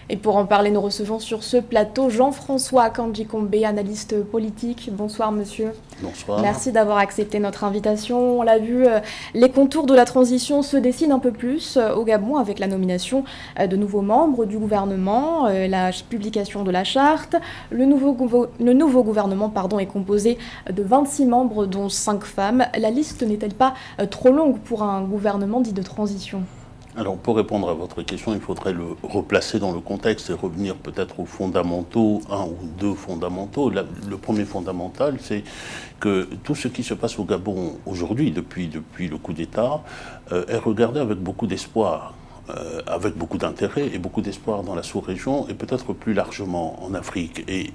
Et pour en parler, nous recevons sur ce plateau Jean-François Kandji-Kombe, analyste politique. Bonsoir monsieur. Bonsoir. Merci d'avoir accepté notre invitation. On l'a vu, les contours de la transition se dessinent un peu plus au Gabon avec la nomination de nouveaux membres du gouvernement, la publication de la charte. Le nouveau gouvernement est composé de 26 membres dont 5 femmes. La liste n'est-elle pas trop longue pour un gouvernement dit de transition ? Alors, pour répondre à votre question, il faudrait le replacer dans le contexte et revenir peut-être aux fondamentaux, un ou deux fondamentaux. Le premier fondamental, c'est que tout ce qui se passe au Gabon aujourd'hui, depuis le coup d'État, est regardé avec beaucoup d'espoir. Avec beaucoup d'intérêt et beaucoup d'espoir dans la sous-région et peut-être plus largement en Afrique. Et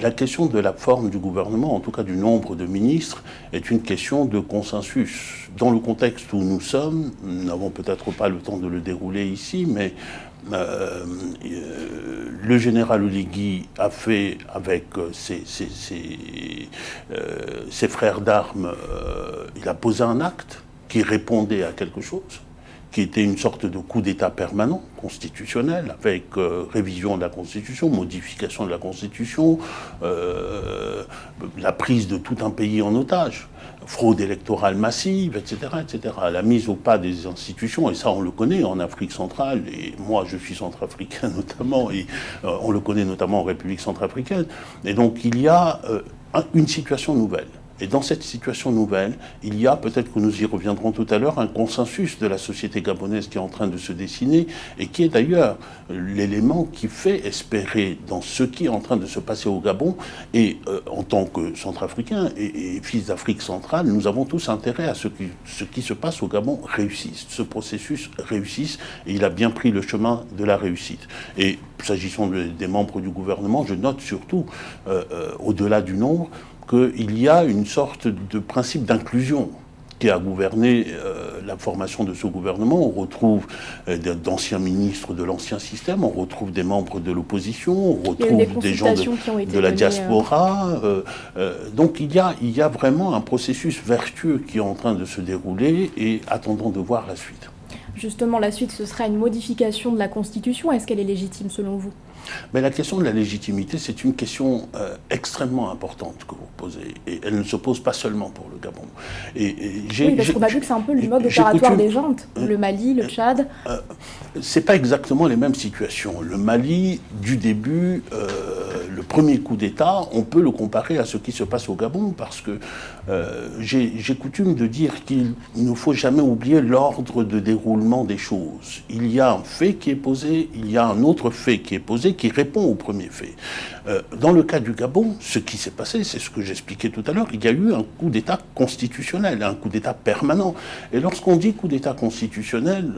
la question de la forme du gouvernement, en tout cas du nombre de ministres, est une question de consensus. Dans le contexte où nous sommes, nous n'avons peut-être pas le temps de le dérouler ici, mais le général Oligui a fait avec ses frères d'armes, il a posé un acte qui répondait à quelque chose, qui était une sorte de coup d'État permanent, constitutionnel, avec révision de la Constitution, modification de la Constitution, la prise de tout un pays en otage, fraude électorale massive, etc., etc. La mise au pas des institutions, et ça on le connaît en Afrique centrale, et moi je suis centrafricain notamment, et on le connaît notamment en République centrafricaine, et donc il y a une situation nouvelle. Et dans cette situation nouvelle, il y a, peut-être que nous y reviendrons tout à l'heure, un consensus de la société gabonaise qui est en train de se dessiner et qui est d'ailleurs l'élément qui fait espérer dans ce qui est en train de se passer au Gabon. Et en tant que centrafricains et fils d'Afrique centrale, nous avons tous intérêt à ce qui se passe au Gabon réussisse. Ce processus réussisse et il a bien pris le chemin de la réussite. Et s'agissant des membres du gouvernement, je note surtout, au-delà du nombre, qu'il y a une sorte de principe d'inclusion qui a gouverné la formation de ce gouvernement. On retrouve d'anciens ministres de l'ancien système, on retrouve des membres de l'opposition, on retrouve des gens de la diaspora. Donc il y a vraiment un processus vertueux qui est en train de se dérouler et attendons de voir la suite. Justement, la suite, ce sera une modification de la Constitution. Est-ce qu'elle est légitime selon vous ? Mais la question de la légitimité, c'est une question extrêmement importante que vous posez. Et elle ne se pose pas seulement pour le Gabon. Oui, parce qu'on a vu que c'est un peu le mode opératoire des juntes. Le Mali, le Tchad. C'est pas exactement les mêmes situations. Le Mali, du début, le premier coup d'État, on peut le comparer à ce qui se passe au Gabon, parce que j'ai coutume de dire qu'il ne faut jamais oublier l'ordre de déroulement des choses. Il y a un fait qui est posé, il y a un autre fait qui est posé, qui répond au premier fait. Dans le cas du Gabon, ce qui s'est passé, c'est ce que j'expliquais tout à l'heure, il y a eu un coup d'État constitutionnel, un coup d'État permanent. Et lorsqu'on dit coup d'État constitutionnel,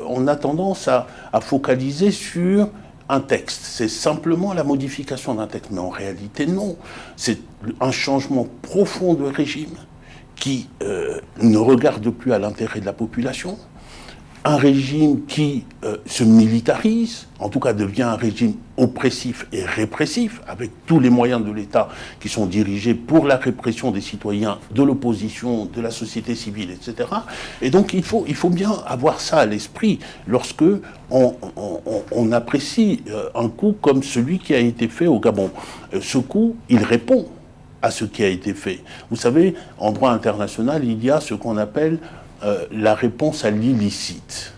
on a tendance à focaliser sur un texte. C'est simplement la modification d'un texte. Mais en réalité, non. C'est un changement profond de régime qui ne regarde plus à l'intérêt de la population, un régime qui se militarise, en tout cas devient un régime oppressif et répressif, avec tous les moyens de l'État qui sont dirigés pour la répression des citoyens, de l'opposition, de la société civile, etc. Et donc il faut bien avoir ça à l'esprit lorsque on apprécie un coup comme celui qui a été fait au Gabon. Ce coup, il répond à ce qui a été fait. Vous savez, en droit international, il y a ce qu'on appelle la réponse à l'illicite.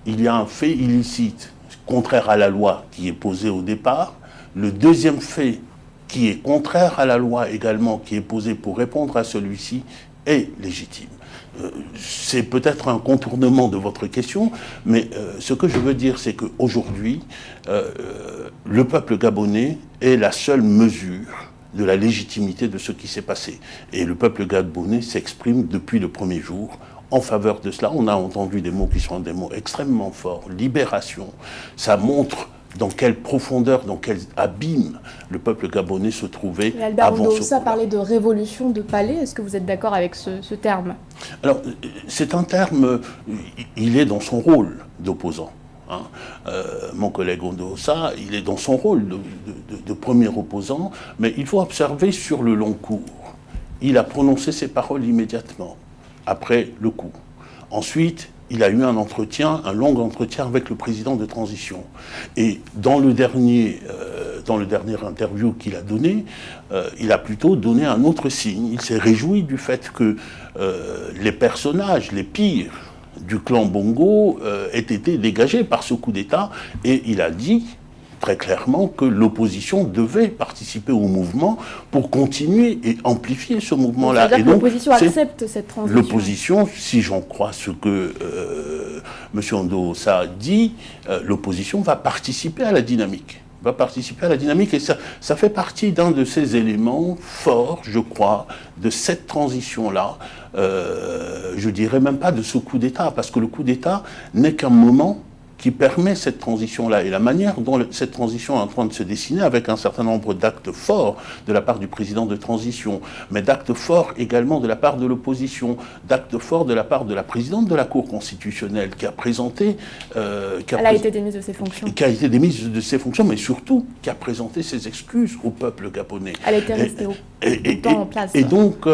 Il y a un fait illicite, contraire à la loi, qui est posé au départ. Le deuxième fait, qui est contraire à la loi également, qui est posé pour répondre à celui-ci, est légitime. C'est peut-être un contournement de votre question, mais ce que je veux dire, c'est qu'aujourd'hui, le peuple gabonais est la seule mesure de la légitimité de ce qui s'est passé. Et le peuple gabonais s'exprime depuis le premier jour en faveur de cela. On a entendu des mots qui sont des mots extrêmement forts. Libération, ça montre dans quelle profondeur, dans quel abîme le peuple gabonais se trouvait avant ce coup. Ça parlait de révolution de palais. Est-ce que vous êtes d'accord avec ce terme ? Alors, c'est un terme, il est dans son rôle d'opposant. Hein. Mon collègue Ondosa, il est dans son rôle de premier opposant, mais il faut observer sur le long cours. Il a prononcé ses paroles immédiatement, après le coup. Ensuite, il a eu un long entretien avec le président de transition. Et dans le dernier interview qu'il a donné, il a plutôt donné un autre signe. Il s'est réjoui du fait que les personnages les pires du clan Bongo aient été dégagés par ce coup d'État, et il a dit très clairement que l'opposition devait participer au mouvement pour continuer et amplifier ce mouvement-là. C'est-à-dire que l'opposition accepte cette transition. L'opposition, si j'en crois ce que M. Ndosa dit, l'opposition va participer à la dynamique. Et ça fait partie d'un de ces éléments forts, je crois, de cette transition-là. Je dirais même pas de ce coup d'État, parce que le coup d'État n'est qu'un moment qui permet cette transition-là. Et la manière dont cette transition est en train de se dessiner, avec un certain nombre d'actes forts de la part du président de transition, mais d'actes forts également de la part de l'opposition, d'actes forts de la part de la présidente de la Cour constitutionnelle, qui a présenté... Elle a été démise de ses fonctions. Qui a été démise de ses fonctions, mais surtout qui a présenté ses excuses au peuple gabonais. Elle était restée longtemps en place. Et donc,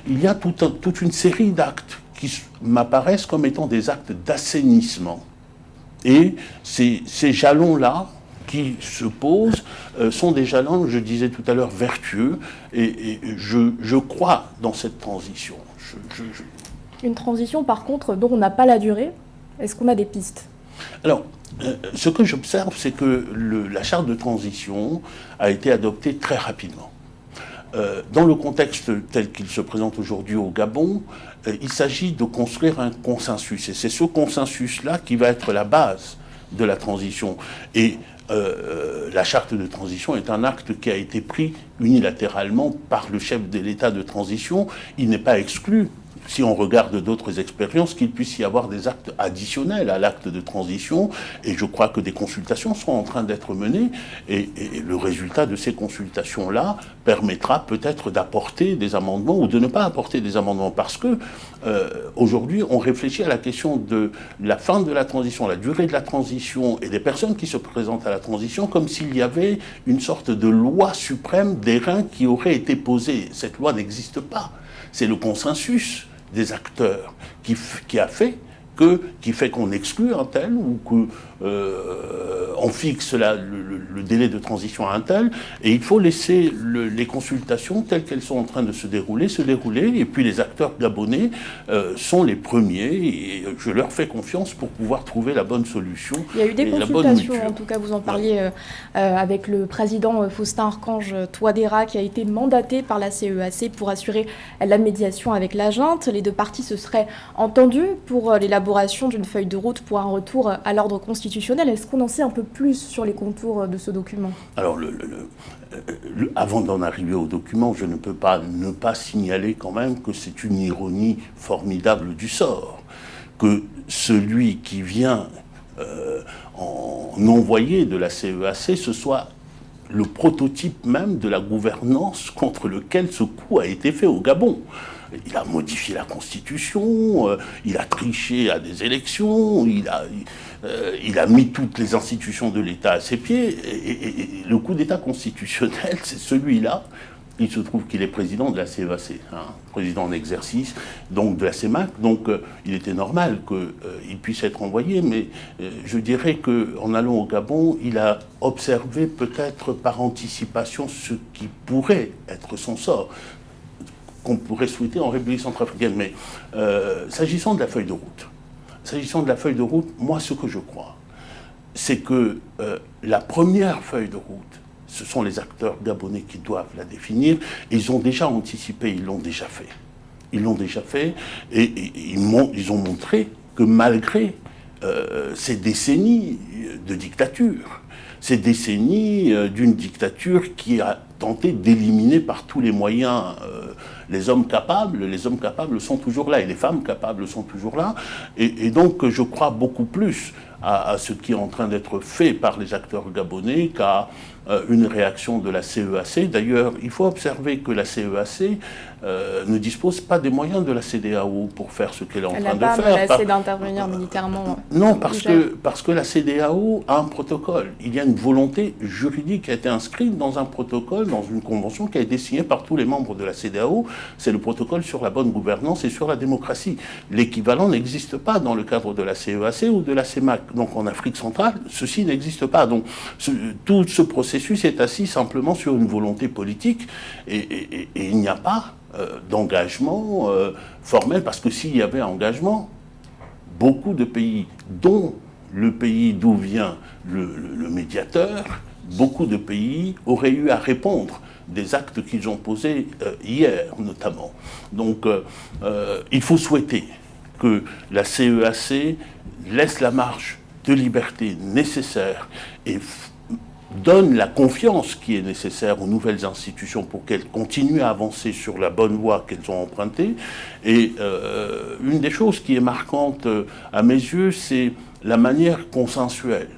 il y a toute une série d'actes qui m'apparaissent comme étant des actes d'assainissement. Et ces jalons-là qui se posent sont des jalons, je disais tout à l'heure, vertueux. Et je crois dans cette transition. Une transition, par contre, dont on n'a pas la durée. Est-ce qu'on a des pistes ? Alors, ce que j'observe, c'est que la charte de transition a été adoptée très rapidement. Dans le contexte tel qu'il se présente aujourd'hui au Gabon, il s'agit de construire un consensus. Et c'est ce consensus-là qui va être la base de la transition. Et la charte de transition est un acte qui a été pris unilatéralement par le chef de l'État de transition. Il n'est pas exclu, si on regarde d'autres expériences, qu'il puisse y avoir des actes additionnels à l'acte de transition. Et je crois que des consultations sont en train d'être menées. Et le résultat de ces consultations-là permettra peut-être d'apporter des amendements ou de ne pas apporter des amendements. Parce que aujourd'hui, on réfléchit à la question de la fin de la transition, la durée de la transition et des personnes qui se présentent à la transition comme s'il y avait une sorte de loi suprême d'airain qui aurait été posée. Cette loi n'existe pas. C'est le consensus des acteurs qui fait qu'on exclut un tel ou qu'on fixe le délai de transition à un tel, et il faut laisser les consultations telles qu'elles sont en train de se dérouler, et puis les acteurs gabonais sont les premiers, et je leur fais confiance pour pouvoir trouver la bonne solution. Il y a eu des consultations, en tout cas vous en parliez avec le président Faustin Archange Touadéra, qui a été mandaté par la CEAC pour assurer la médiation avec la junte. Les deux parties se seraient entendues pour l'élaboration d'une feuille de route pour un retour à l'ordre constitutionnel. Est-ce qu'on en sait un peu plus sur les contours de ce document ? Alors, avant d'en arriver au document, je ne peux pas ne pas signaler quand même que c'est une ironie formidable du sort, que celui qui vient en envoyé de la CEAC, ce soit le prototype même de la gouvernance contre lequel ce coup a été fait au Gabon. Il a modifié la Constitution, il a triché à des élections, il a mis toutes les institutions de l'État à ses pieds. Et le coup d'État constitutionnel, c'est celui-là. Il se trouve qu'il est président de la CEAC, président en exercice, donc de la CEMAC. Donc il était normal qu'il puisse être envoyé, mais je dirais qu'en allant au Gabon, il a observé peut-être par anticipation ce qui pourrait être son sort, qu'on pourrait souhaiter en République centrafricaine. Mais s'agissant de la feuille de route, moi ce que je crois, c'est que la première feuille de route, ce sont les acteurs gabonais qui doivent la définir. Ils ont déjà anticipé, ils l'ont déjà fait. Et ils ont montré que malgré ces décennies de dictature, ces décennies d'une dictature qui a tenté d'éliminer par tous les moyens les hommes capables sont toujours là, et les femmes capables sont toujours là. Et donc je crois beaucoup plus à ce qui est en train d'être fait par les acteurs gabonais qu'à une réaction de la CEAC. D'ailleurs, il faut observer que la CEAC ne dispose pas des moyens de la CEDEAO pour faire ce qu'elle est en train de faire. Elle essaie d'intervenir militairement. Non, parce que la CEDEAO a un protocole. il y a une volonté juridique qui a été inscrite dans un protocole, dans une convention qui a été signée par tous les membres de la CEDEAO. C'est le protocole sur la bonne gouvernance et sur la démocratie. L'équivalent n'existe pas dans le cadre de la CEAC ou de la CEMAC. Donc en Afrique centrale, ceci n'existe pas. Donc tout ce processus est assis simplement sur une volonté politique et il n'y a pas d'engagement formel, parce que s'il y avait engagement, beaucoup de pays, dont le pays d'où vient le médiateur, beaucoup de pays auraient eu à répondre des actes qu'ils ont posés hier, notamment. Donc, il faut souhaiter que la CEAC laisse la marge de liberté nécessaire et donne la confiance qui est nécessaire aux nouvelles institutions pour qu'elles continuent à avancer sur la bonne voie qu'elles ont empruntée. Et une des choses qui est marquante à mes yeux, c'est la manière consensuelle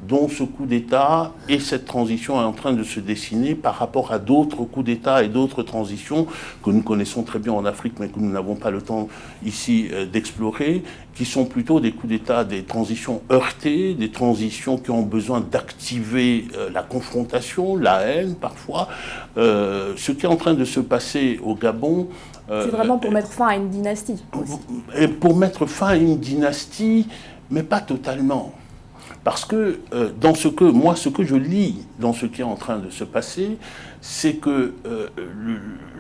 dont ce coup d'État et cette transition est en train de se dessiner par rapport à d'autres coups d'État et d'autres transitions que nous connaissons très bien en Afrique, mais que nous n'avons pas le temps ici d'explorer, qui sont plutôt des coups d'État, des transitions heurtées, des transitions qui ont besoin d'activer la confrontation, la haine parfois. Ce qui est en train de se passer au Gabon... c'est vraiment pour mettre fin à une dynastie aussi. Et pour mettre fin à une dynastie, mais pas totalement. Parce que ce que je lis dans ce qui est en train de se passer, c'est que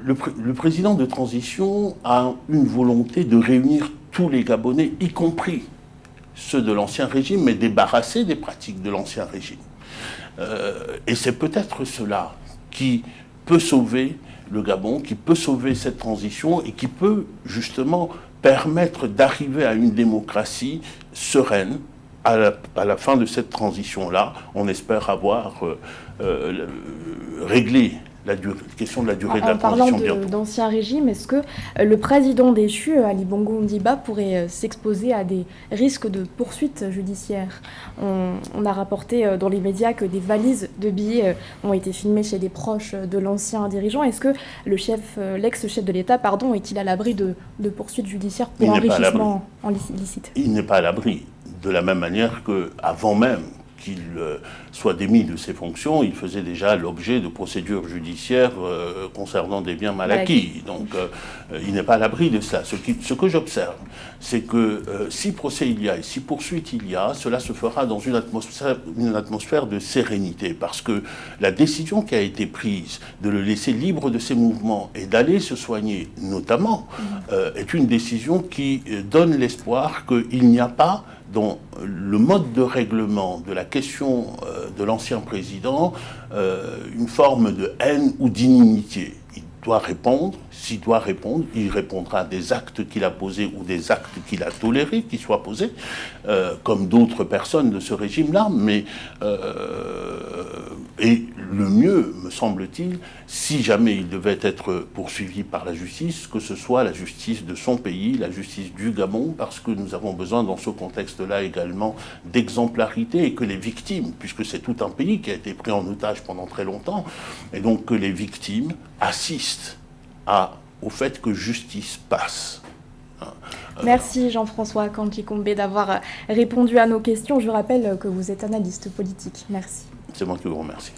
le président de transition a une volonté de réunir tous les Gabonais, y compris ceux de l'ancien régime, mais débarrassés des pratiques de l'ancien régime. Et c'est peut-être cela qui peut sauver le Gabon, qui peut sauver cette transition et qui peut justement permettre d'arriver à une démocratie sereine. À la fin de cette transition-là, on espère avoir réglé la question de la durée de la transition bientôt. En parlant d'ancien régime, est-ce que le président déchu, Ali Bongo Ondimba, pourrait s'exposer à des risques de poursuites judiciaires ? On a rapporté dans les médias que des valises de billets ont été filmées chez des proches de l'ancien dirigeant. Est-ce que l'ex-chef de l'État, est-il à l'abri de poursuites judiciaires pour enrichissement illicite ? Il n'est pas à l'abri. De la même manière qu'avant même qu'il soit démis de ses fonctions, il faisait déjà l'objet de procédures judiciaires concernant des biens mal acquis. Donc il n'est pas à l'abri de cela. Ce que j'observe, c'est que si procès il y a et si poursuite il y a, cela se fera dans une atmosphère de sérénité, parce que la décision qui a été prise de le laisser libre de ses mouvements et d'aller se soigner notamment, est une décision qui donne l'espoir qu'il n'y a pas dans le mode de règlement de la question de l'ancien président une forme de haine ou d'inimitié. Il doit répondre. S'il doit répondre, il répondra des actes qu'il a posés ou des actes qu'il a tolérés qui soient posés, comme d'autres personnes de ce régime-là. Mais et le mieux, me semble-t-il, si jamais il devait être poursuivi par la justice, que ce soit la justice de son pays, la justice du Gabon, parce que nous avons besoin dans ce contexte-là également d'exemplarité, et que les victimes, puisque c'est tout un pays qui a été pris en otage pendant très longtemps, et donc que les victimes assistent au fait que justice passe. Merci Jean-François Kandji-Kombe d'avoir répondu à nos questions. Je rappelle que vous êtes analyste politique. Merci. C'est moi qui vous remercie.